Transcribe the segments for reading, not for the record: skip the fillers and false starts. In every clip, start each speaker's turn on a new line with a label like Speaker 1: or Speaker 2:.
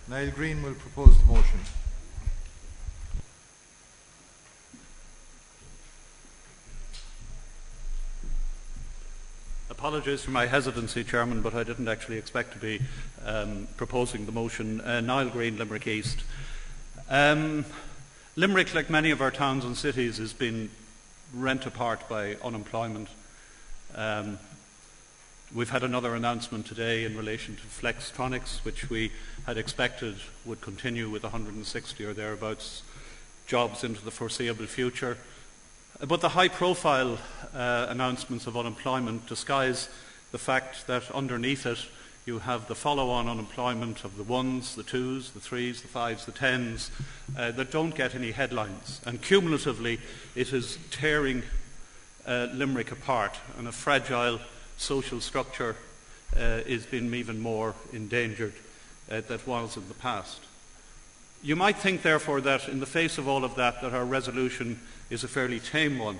Speaker 1: Niall Greene will propose the motion.
Speaker 2: Apologies for my hesitancy, Chairman, but I didn't actually expect to be proposing the motion. Niall Greene, Limerick East. Limerick, like many of our towns and cities, has been rent apart by unemployment. We've had another announcement today in relation to Flextronics, which we had expected would continue with 160 or thereabouts jobs into the foreseeable future. But the high-profile announcements of unemployment disguise the fact that underneath it you have the follow-on unemployment of the ones, the twos, the threes, the fives, the tens that don't get any headlines. And cumulatively it is tearing Limerick apart, and a fragile social structure is being even more endangered than was in the past. You might think, therefore, that in the face of all of that, that our resolution is a fairly tame one.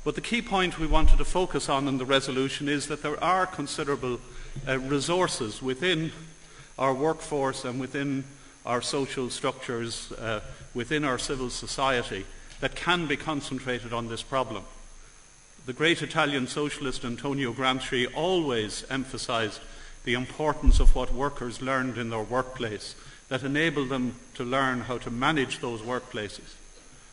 Speaker 2: But the key point we wanted to focus on in the resolution is that there are considerable resources within our workforce and within our social structures, within our civil society, that can be concentrated on this problem. The great Italian socialist Antonio Gramsci always emphasized the importance of what workers learned in their workplace that enabled them to learn how to manage those workplaces.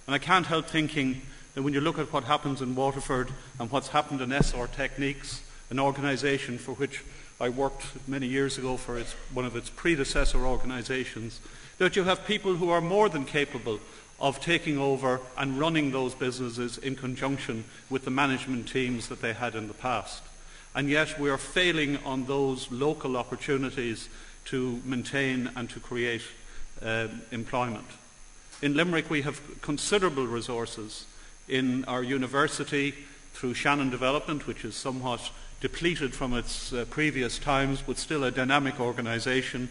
Speaker 2: And I can't help thinking that when you look at what happens in Waterford and what's happened in SR Techniques, an organisation for which I worked many years ago for one of its predecessor organisations, that you have people who are more than capable of taking over and running those businesses in conjunction with the management teams that they had in the past. And yet we are failing on those local opportunities to maintain and to create employment. In Limerick we have considerable resources in our university through Shannon Development, which is somewhat depleted from its previous times but still a dynamic organisation,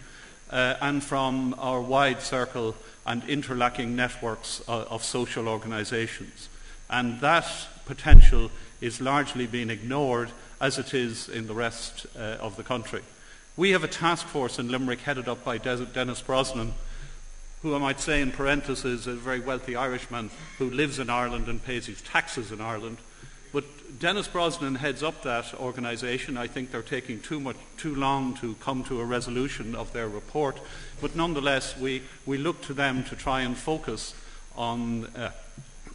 Speaker 2: and from our wide circle and interlacking networks of social organisations. And that potential is largely being ignored, as it is in the rest of the country. We have a task force in Limerick headed up by Dennis Brosnan, who I might say in parentheses is a very wealthy Irishman who lives in Ireland and pays his taxes in Ireland. But Dennis Brosnan heads up that organisation. I think they're taking too long to come to a resolution of their report. But nonetheless, we look to them to try and focus on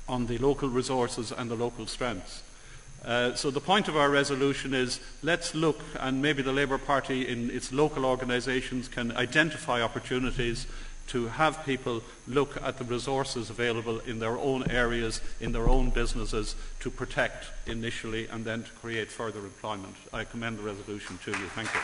Speaker 2: the local resources and the local strengths. So the point of our resolution is, let's look, and maybe the Labour Party in its local organisations can identify opportunities to have people look at the resources available in their own areas, in their own businesses, to protect initially and then to create further employment. I commend the resolution to you. Thank you.